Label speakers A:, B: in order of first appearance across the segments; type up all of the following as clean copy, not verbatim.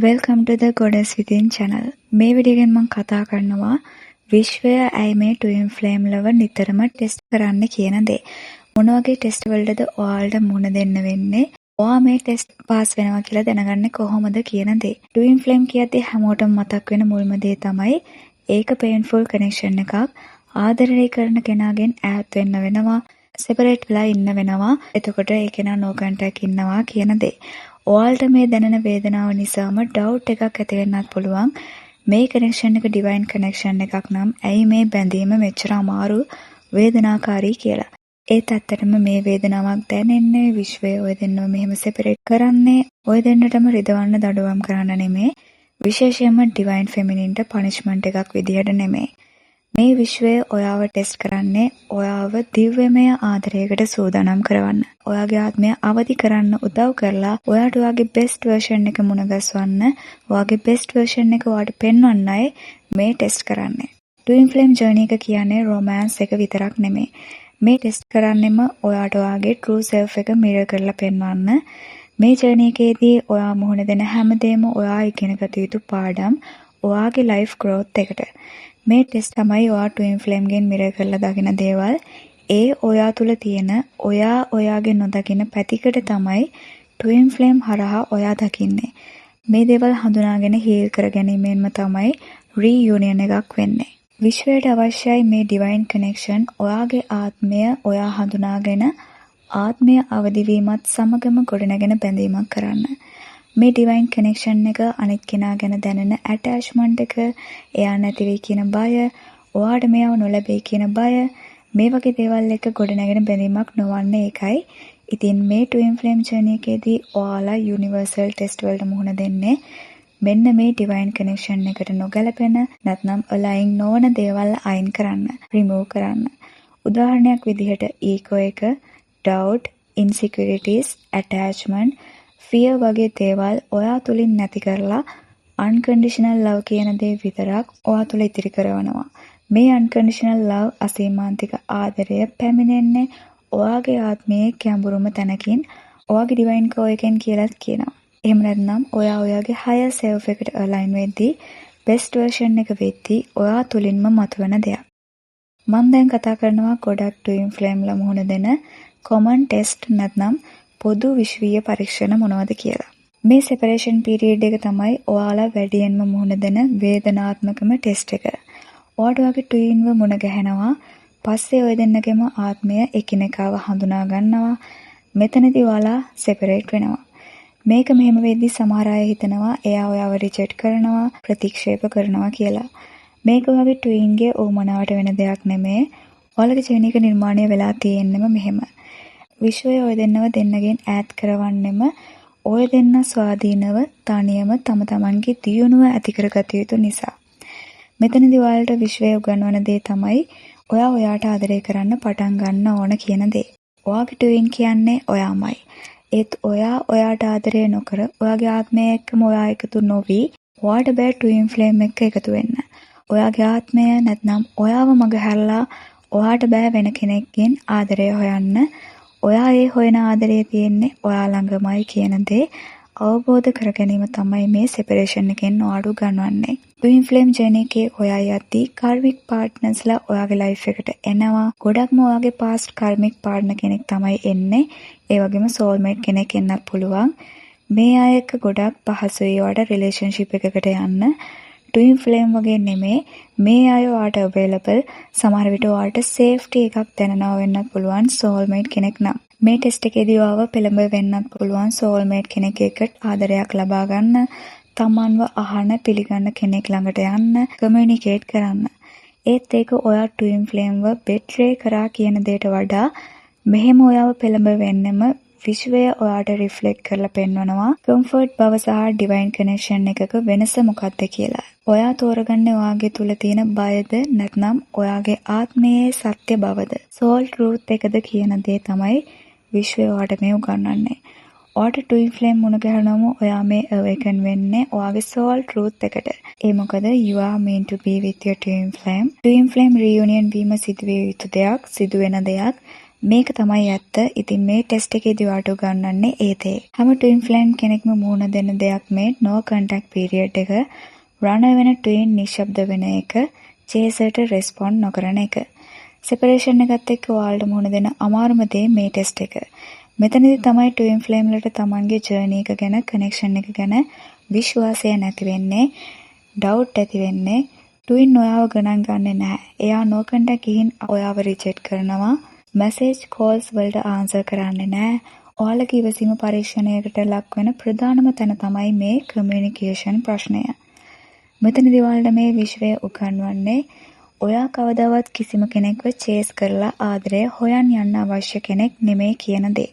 A: Welcome to the Goddess Within channel. මේ video එකෙන් මම කතා කරනවා විශ්වය ඇයි මේ ට්වින් ෆ්ලේම් ලව නිතරම ටෙස්ට් කරන්න කියන දේ. මොන වගේ ටෙස්ට් වලටද ඔයාලට මුහුණ දෙන්න වෙන්නේ? ඔයා මේ ටෙස්ට් පාස් වෙනවා කියලා දැනගන්නේ කොහොමද කියන දේ. ට්වින් ෆ්ලේම් කියද්දී හැමෝටම මතක් වෙන මුල්ම දේ තමයි ඒක පේන්ෆුල් කනෙක්ෂන් එකක්. ආදරය කරන කෙනාගෙන් ඈත් වෙන්න වෙනවා. සෙපරේට් වෙලා ඉන්න වෙනවා. එතකොට ඒ කෙනා නෝ කන්ටැක්ට් ඉන්නවා කියන දේ. ඔයාලට මේ දැනෙන වේදනාව නිසාම ඩවුට් එකක් ඇති වෙන්නත් පුළුවන්. මේ කනෙක්ෂන් එක ඩිවයින් කනෙක්ෂන් එකක් නම් ඇයි මේ බැඳීම මෙච්චර අමාරු වේදනාකාරී කියලා. ඒත් ඇත්තටම මේ වේදනාවක් දැනෙන්නේ විශ්වය ඔය දෙන්නව මෙහෙම සෙපරේට් කරන්නේ ඔය දෙන්නටම රිදවන්න දඩුවම් කරන්න නෙමෙයි. විශේෂයෙන්ම ඩිවයින් ෆෙමිනින්ට පනිෂ්මන්ට් එකක් විදියට නෙමෙයි. මේ විශ්වය ඔයාව ටෙස්ට් කරන්නේ ඔයාව දිව්‍යමය ආදරයකට සූදානම් කරවන්න. ඔයාගේ ආත්මය අවදි කරන්න උදව් කරලා ඔයාට ඔයාගේ බෙස්ට් වර්ෂන් එක මුණගස්වන්න, ඔයාගේ බෙස්ට් වර්ෂන් එක ඔයාට පෙන්වන්නයි මේ ටෙස්ට් කරන්නේ. ට්වින් ෆ්ලේම් ජර්නි එක කියන්නේ රොමෑන්ස් එක විතරක් නෙමෙයි. මේ ටෙස්ට් කරන්නෙම ඔයාට ඔයාගේ ට්‍රූ සෙල්ෆ් එක මිරර් කරලා පෙන්වන්න. මේ ජර්නි එකේදී ඔයා මුහුණ දෙන හැමදේම ඔයා ඉගෙන ගත යුතු පාඩම් ඔයාගේ ලයිෆ් ග්‍රෝත් එකට. මේ ටෙස්ට් තමයි ඔයා ට්වින් ෆ්ලේම්ගෙන් මිරර් කරලා දකින දේවල්. ඒ ඔයා තුල තියෙන ඔයාගේ නොදකින පැතිකඩ තමයි ට්වින් ෆ්ලේම් හරහා ඔයා දකින්නේ. මේ දේවල් හඳුනාගෙන හීල් කර ගැනීමෙන්ම තමයි රීයුනියන් එකක් වෙන්නේ. විශ්වයට අවශ්‍යයි මේ ඩිවයින් කනෙක්ෂන් ඔයාගේ ආත්මය ඔයා හඳුනාගෙන ආත්මය අවදිවීමත් සමගම ගොඩනැගෙන බැඳීමක් කරන්න. මේ ඩිවයින් කනෙක්ෂන් එක අනිත් කෙනා ගැන දැනෙන ඇටැච්මන්ට් එක, එයා නැති වෙයි කියන බය, ඔයාට මෙයව නොලැබෙයි කියන බය, මේ වගේ දේවල් එක ගොඩනැගෙන බැඳීමක් නොවන්නේ ඒකයි. ඉතින් මේ ට්වින් ෆ්ලේම් ජර්නි එකේදී ඔයාලා යුනිවර්සල් ටෙස්ට් වලට මුහුණ දෙන්නේ මෙන්න මේ ඩිවයින් කනෙක්ෂන් එකට නොගැලපෙන නැත්නම් අලයින් නොවන දේවල් අයින් කරන්න, රිමූව් කරන්න. උදාහරණයක් විදිහට ඊගෝ එක, ඩවුට්, ඉන්සිකියුරිටිස්, ඇටැච්මන්ට්, ෆියර් වගේ දේවල් ඔයා තුලින් නැති කරලා අන්කන්ඩිෂනල් ලව් කියන දේ විතරක් ඔයා තුල ඉතිරි කරනවා. මේ අන්කන්ඩිෂනල් ලව් අසීමාන්තික ආදරය පැමිණෙන්නේ ඔයාගේ ආත්මයේ ගැඹුරුම තැනකින් ඔයාගේ ඩිවයින් කෝ එකෙන් කියලා කියනවා. එහෙම නැත්නම් ඔයා ඔයාගේ හයර් සෙල්ෆ් එකට අලයින් වෙද්දී බෙස්ට් වර්ෂන් එක වෙද්දී ඔයා තුලින්ම මතුවෙන දෙයක්. මම දැන් කතා කරනවා ගොඩක් ට්වින් ෆ්ලේම් ලා මුහුණ දෙන කොමන් ටෙස්ට් නැත්නම් පොදු විශ්වීය පරීක්ෂණ මොනවද කියලා. මේ සෙපරේෂන් පීරියඩ් එක තමයි ඔයාලා වැඩියෙන්ම මුහුණ දෙන වේදනාත්මකම ටෙස්ට් එක. ඔයාට ඔයාගේ ට්වින්ව මුණ ගැහෙනවා. පස්සේ ඔය දෙන්නගේම ආත්මය එකිනෙකාව හඳුනා ගන්නවා. මෙතනදී ඔයාලා සෙපරේට් වෙනවා. මේක මෙහෙම වෙද්දී සමහර අය හිතනවා එයා ඔයාව රිජෙක්ට් කරනවා, ප්‍රතික්ෂේප කරනවා කියලා. මේක ඔයාගේ ට්වින්ගේ ඕමනාවට වෙන දෙයක් නෙමෙයි. ඔයාලගේ ජීවනික නිර්මාණය වෙලා තියෙන්නෙම මෙහෙම. විශ්වය ඔය දෙන්නව දෙන්නගෙන් ඈත් කරවන්නෙම ඔය දෙන්න ස්වාධීනව තනියම තම තමන්ගේ දියුණුව ඇති කරගත යුතු නිසා. මෙතනදී ඔයාලට විශ්වය උගන්වන දේ තමයි ඔයා ඔයාට ආදරය කරන්න පටන් ගන්න ඕන කියන දේ. ඔයාගේ ට්වින් කියන්නේ ඔයාමයි. ඒත් ඔයා ඔයාට ආදරය නොකර ඔයාගේ ආත්මය එක්කම ඔයා එකතු නොවි ඔයාට බෑ ට්වින් ෆ්ලේම් එක්ක එකතු වෙන්න. ඔයාගේ ආත්මය නැත්නම් ඔයාව මගහැරලා ඔයාට බෑ වෙන කෙනෙක්ගෙන් ආදරය හොයන්න. ඔයා ඒ හොයන ආදරේ තියෙන්නේ ඔයා ළඟමයි කියන දේ අවබෝධ කර ගැනීම තමයි මේ සෙපරේෂන් එකෙන් ඔයාට ගන්නවන්නේ. ට්වින් ෆ්ලේම් ජර්නි එකේ ඔයා යද්දී කාර්මික් පාර්ට්නර්ස්ලා ඔයාගේ ලයිෆ් එකට එනවා. ගොඩක්ම ඔයාගේ පාස්ට් කාර්මික් පාර්ට්නර් කෙනෙක් තමයි එන්නේ. ඒ වගේම සෝල්මේට් කෙනෙක් එන්නත් පුළුවන්. මේ අය එක්ක ගොඩක් පහසුයි ඔයාට රිලේෂන්ෂිප් එකකට යන්න. ට්වින් ෆ්ලේම් වගේ නෙමෙයි මේ අය ඔයාට අවైలබල්. සමහර විට ඔයාට සේෆ්ටි එකක් දැනනවා වෙන්නත් පුළුවන් සෝල්මේට් කෙනෙක් නම්. මේ ටෙස්ට් එකේදී ඔයාව පෙළඹ වෙන්නත් පුළුවන් සෝල්මේට් කෙනෙක් එක්ක ආදරයක් ලබා ගන්න, තමන්ව අහන පිළිගන්න කෙනෙක් ළඟට යන්න, කමියුනිකේට් කරන්න. ඒත් ඒක ඔයා ට්වින් ෆ්ලේම්ව බෙට්‍රේ කරා කියන දෙයට වඩා මෙහෙම ඔයාව පෙළඹ වෙන්නෙම විශ්වය ඔයාට රිෆ්ලෙක්ට් කරලා පෙන්වනවා කම්ෆර්ට් බව සහ ඩිවයින් කනෙක්ෂන් එකක වෙනස මොකක්ද කියලා. ඔයා තෝරගන්නේ ඔයාගේ තුල තියෙන බයද නැත්නම් ඔයාගේ ආත්මයේ සත්‍ය බවද? සෝල් ට්‍රූත් එකද කියන දේ තමයි විශ්වය ඔයාට මේ උගන්වන්නේ. ඔයාට ට්වින් ෆ්ලේම් මුණ ගැහෙනවම ඔයා මේ අවේකන් වෙන්නේ ඔයාගේ සෝල් ට්‍රූත් එකට. ඒ මොකද you are meant to be with your twin flame. Twin flame reunion වීම සිදුවිය යුතු දෙයක්, සිදුවෙන දෙයක්. මේක තමයි ඇත්ත. ඉතින් මේ ටෙස්ට් එකේදී ඔයාට උගන්වන්නේ ඒ දේ. හැම ට්වින් ෆ්ලේම් කෙනෙක්ම මුහුණ දෙන දෙයක් මේ no contact period එක, රණ වෙන ට්වින් නිශ්ශබ්ද වෙන එක, චේසර්ට රෙස්පොන්ඩ් නොකරන එක. සෙපරේෂන් එකත් එක්ක ඔයාලට මුහුණ දෙන අමාරුම දේ මේ ටෙස්ට් එක. මෙතනදී තමයි ට්වින් ෆ්ලේම්ලට තමන්ගේ ජර්නි එක ගැන, කනෙක්ෂන් එක ගැන විශ්වාසය නැති වෙන්නේ, ඩවුට් ඇති වෙන්නේ. ට්වින් ඔයාව ගණන් ගන්නෙ නැහැ. එයා no contact ගිහින් ඔයාව රිජෙක්ට් කරනවා. මැසේජ් කෝල්ස් වලට ආන්සර් කරන්නේ නැහැ. ඔයාලගේ ඉවසීම පරීක්ෂණයකට ලක් වෙන ප්‍රධානම තැන තමයි මේ කමියුනිකේෂන් ප්‍රශ්නය. මෙතනදී ඔයාලට මේ විශ්වය උගන්වන්නේ ඔයා කවදාවත් කිසිම කෙනෙක්ව චේස් කරලා ආදරය හොයන් යන්න අවශ්‍ය කෙනෙක් නෙමෙයි කියන දේ.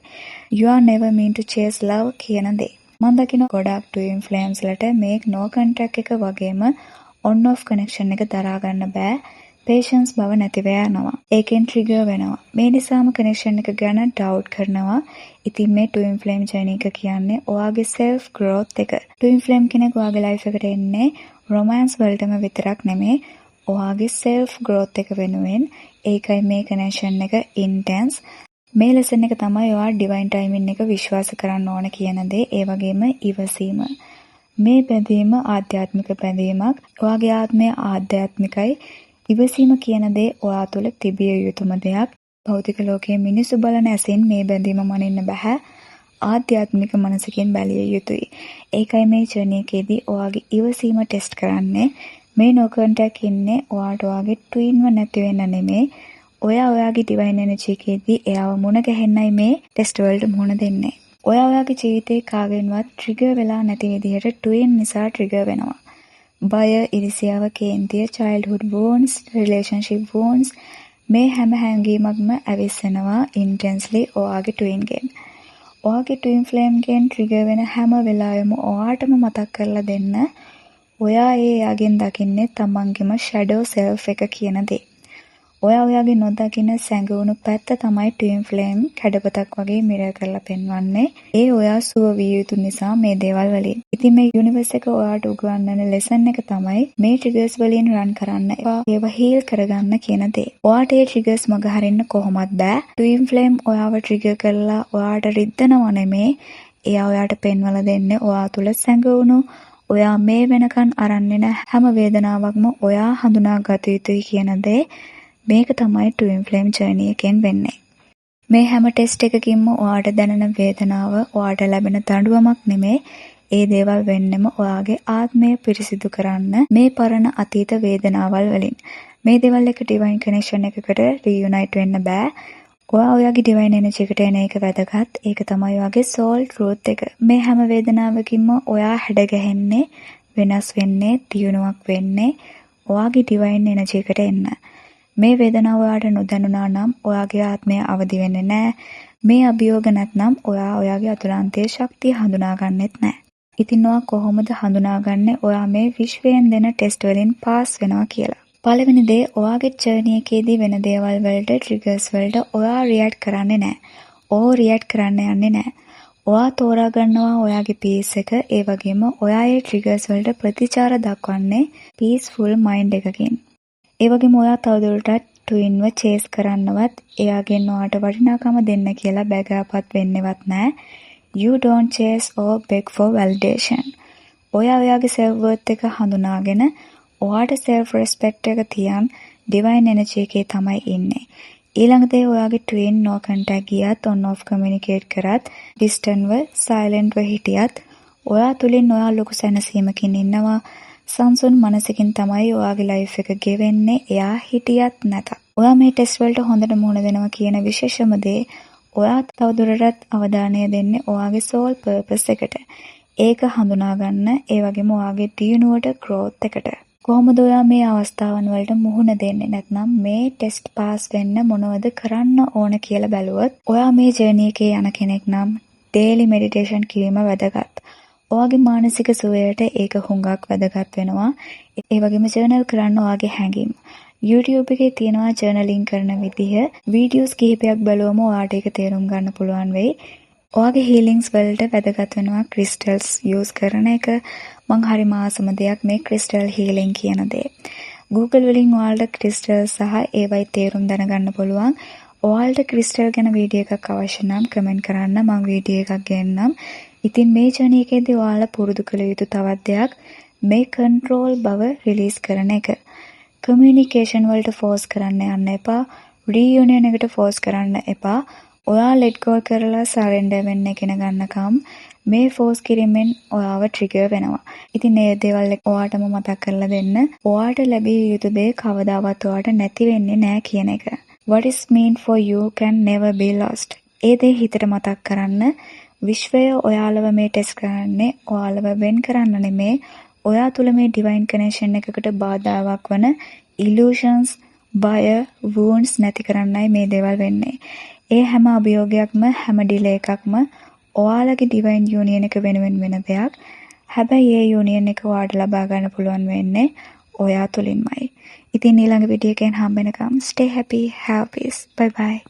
A: You are never mean to chase love කියන දේ. මම දකින ගොඩක් ට්වින් ෆ්ලේම්ස් ලට මේ no contact එක වගේම on off connection එක දරා ගන්න බෑ. patience බව නැතිව යනවා. ඒකෙන් trigger වෙනවා. මේ නිසාම connection එක ගැන doubt කරනවා. ඉතින් මේ twin flame journey එක කියන්නේ ඔයාගේ self growth එක. twin flame කෙනෙක් ඔයාගේ life එකට එන්නේ romance වලටම විතරක් නෙමෙයි, ඔයාගේ self growth එක වෙනුවෙන්. ඒකයි මේ connection එක intense. මේ lesson එක තමයි ඔයා divine timing එක විශ්වාස කරන්න ඕන කියන දේ. ඒ වගේම ඉවසීම. මේ බැඳීම ආධ්‍යාත්මික බැඳීමක්. ඔයාගේ ආත්මය ආධ්‍යාත්මිකයි. ඉවසීම කියන දේ ඔයා තුළ තිබිය යුතුම දෙයක්. භෞතික ලෝකයේ මිනිසු බලන ඇසින් මේ බැඳීම මනින්න බෑ. ආධ්‍යාත්මික මනසකින් බැලිය යුතුයි. ඒකයි මේ ජර්නි එකේදී ඔයාගේ ඉවසීම ටෙස්ට් කරන්නේ. මේ no contact ඉන්නේ ඔයාට ඔයාගේ ට්වින්ව නැති වෙන්න නෙමෙයි. ඔයාගේ divine energy එකේදී එයාව මුණ ගැහෙන්නයි මේ ටෙස්ට් වලට මුණ දෙන්නේ. ඔයාගේ ජීවිතේ කාගෙන්වත් ට්‍රිගර් වෙලා නැති විදිහට ට්වින් නිසා ට්‍රිගර් වෙනවා. බය, ඉරිසියාව, කේන්තිය, childhood wounds, relationship wounds, මේ හැම හැඟීමක්ම ඇවිස්සෙනවා intensely ඔයාගේ ට්වින් ගෙන්. ඔයාගේ ට්වින් ෆ්ලේම් ගෙන් ට්‍රිගර් වෙන හැම වෙලාවෙම ඔයාටම මතක් කරලා දෙන්න, ඔයා එයාගෙන් දකින්නේ තමන්ගේම shadow self එක කියන දේ. ඔයාගේ නොදකින සැඟවුණු පැත්ත තමයි ට්වින් ෆ්ලේම් කැඩපතක් වගේ මිරර් කරලා පෙන්වන්නේ. ඒ ඔයා සුව විය යුතු නිසා මේ දේවල් වලින්. ඉතින් මේ යුනිවර්ස් එක ඔයාට උගන්වන ලෙසන් එක තමයි මේ ට්‍රිගර්ස් වලින් රන් කරන්න එපා. ඒව හීල් කරගන්න කියන දේ. ඔයාට ඒ ට්‍රිගර්ස් මග හරින්න කොහොමත් බෑ. ට්වින් ෆ්ලේම් ඔයාව ට්‍රිගර් කරලා ඔයාට රිද්දනව නෙමේ. එයා ඔයාට පෙන්වලා දෙන්නේ ඔයා තුල සැඟවුණු, ඔයා මේ වෙනකන් අරන් එන හැම වේදනාවක්ම ඔයා හඳුනාගත යුතුයි කියන දේ. මේක තමයි ට්වින් ෆ්ලේම් ජර්නි එකෙන් වෙන්නේ. මේ හැම ටෙස්ට් එකකින්ම ඔයාට දැනෙන වේදනාව ඔයාට ලැබෙන දඬුවමක් නෙමේ. ඒ දේවල් වෙන්නෙම ඔයාගේ ආත්මය පිරිසිදු කරන්න මේ පරණ අතීත වේදනාවල් වලින්. මේ දේවල් එක ඩිවයින් කනෙක්ෂන් එකකට රියුනයිට් වෙන්න බෑ. ඔයාගේ ඩිවයින් එනර්ජි එකට එන එක වැදගත්. ඒක තමයි ඔයාගේ සෝල් ට්‍රූත් එක. මේ හැම වේදනාවකින්ම ඔයා හැඩගැහෙන්නේ, වෙනස් වෙන්නේ, දියුණුවක් වෙන්නේ ඔයාගේ ඩිවයින් එනර්ජි එකට එන්න. මේ වේදනාව ඔයාට නොදැනුණා නම් ඔයාගේ ආත්මය අවදි වෙන්නේ නැහැ. මේ අභියෝග නැත්නම් ඔයාගේ අතුලාන්තයේ ශක්තිය හඳුනාගන්නෙත් නැහැ. ඉතින් ඔයා කොහොමද හඳුනාගන්නේ ඔයා මේ විශ්වයෙන් දෙන ටෙස්ට් වලින් පාස් වෙනවා කියලා? පළවෙනි දේ, ඔයාගේ ජර්නි එකේදී වෙන දේවල් වලට, ට්‍රිගර්ස් වලට ඔයා රියැක්ට් කරන්නේ නැහැ. රියැක්ට් කරන්න යන්නේ නැහැ. ඔයා තෝරා ගන්නවා ඔයාගේ පීස් එක. ඒ වගේම ඔයා ඒ ට්‍රිගර්ස් වලට ප්‍රතිචාර දක්වන්නේ පීස්ෆුල් මයින්ඩ් එකකින්. ඒ වගේම ඔයා තවදුරටත් ට්වින්ව චේස් කරන්නවත්, එයාගෙන් ඔයාට වටිනාකම දෙන්න කියලා බැගෑපත් වෙන්නේවත් නැහැ. You don't chase or beg for validation. ඔයාගේ self worth එක හඳුනාගෙන ඔයාට self respect එක තියන් divine energy එකේ තමයි ඉන්නේ. ඊළඟ දේ, ඔයාගේ ට්වින් no contact ගියත්, on off communicate කරත්, distant ව silent ව හිටියත්, ඔයා තුලින් ඔයා ලොකු සැනසීමකින් ඉන්නවා. සංසුන් මනසකින් තමයි ඔයාගේ ලයිෆ් එක ගෙවෙන්නේ, එයා හිටියත් නැතත්. ඔයා මේ ටෙස්ට් වලට හොඳට මුහුණ දෙනවා කියන විශේෂම දේ, ඔයා තවදුරටත් අවධානය දෙන්නේ ඔයාගේ soul purpose එකට. ඒක හඳුනා ගන්න, ඒ වගේම ඔයාගේ දියුණුවට, growth එකට. කොහොමද ඔයා මේ අවස්ථාවන් වලට මුහුණ දෙන්නේ? නැත්නම් මේ ටෙස්ට් පාස් වෙන්න මොනවද කරන්න ඕන කියලා බැලුවොත්, ඔයා මේ ජර්නි එකේ යන කෙනෙක් නම් daily meditation කිරීම වැදගත්. ඔයාගේ මානසික සුවයට ඒක හුඟක් වැදගත් වෙනවා. ඒ වගේම ජර්නල් කරන්න ඔයාගේ හැඟීම්. YouTube එකේ තියෙනවා ජර්නලින් කරන විදිහ. වීඩියෝස් කිහිපයක් බලුවම ඔයාට ඒක තේරුම් ගන්න පුළුවන් වෙයි. ඔයාගේ හීලින්ග්ස් වලට වැදගත් වෙනවා ක්‍රිස්ටල්ස් යූස් කරන එක. මං හරි මාසම දෙයක් මේ ක්‍රිස්ටල් හීලින් කියන දේ. Google වලින් ඔයාලට ක්‍රිස්ටල් සහ ඒවයි තේරුම් දැනගන්න පුළුවන්. ඔයාලට ක්‍රිස්ටල් ගැන වීඩියෝ එකක් අවශ්‍ය නම් කමෙන්ට් කරන්න මම වීඩියෝ එකක් ගෙන්නම්. ඉතින් මේ ජර්නි එකේදී ඔයාලා පුරුදු කළ යුතු තවත් දෙයක් මේ කන්ට්‍රෝල් බව රිලීස් කරන එක. කමියුනිකේෂන් වලට ෆෝස් කරන්න යන්න එපා. රීයුනියන් එකට ෆෝස් කරන්න එපා. ඔයා ලෙට් ගෝ කරලා සරෙන්ඩර් වෙන්න ඉගෙන ගන්නකම් මේ ෆෝස් කිරීමෙන් ඔයාව ට්‍රිගර් වෙනවා. ඉතින් මේ දේවල් ඔයාටම මතක් කරලා දෙන්න. ඔයාට ලැබිය යුතු දේ කවදාවත් ඔයාට නැති වෙන්නේ නැහැ කියන එක. What is meant for you can never be lost. ඒ දේ හිතට මතක් කරන්න. විශ්වය ඔයාලව මේ ටෙස්ට් කරන්නේ ඔයාලව වෙන් කරන්න නෙමේ. ඔයා තුළ මේ ඩිවයින් කනෙක්ෂන් එකකට බාධාවක් වන illusions, බය, wounds නැති කරන්නයි මේ දේවල් වෙන්නේ. ඒ හැම අභියෝගයක්ම හැම ඩිලේ එකක්ම ඔයාලගේ ඩිවයින් යූනියන් එක වෙනුවෙන් වෙන දෙයක්. හැබැයි ඒ යූනියන් එක ඔයාලට ලබා ගන්න පුළුවන් වෙන්නේ ඔයා තුලින්මයි. ඉතින් ඊළඟ වීඩියෝ එකෙන් හම්බ වෙනකම් stay happy, have peace. Bye bye.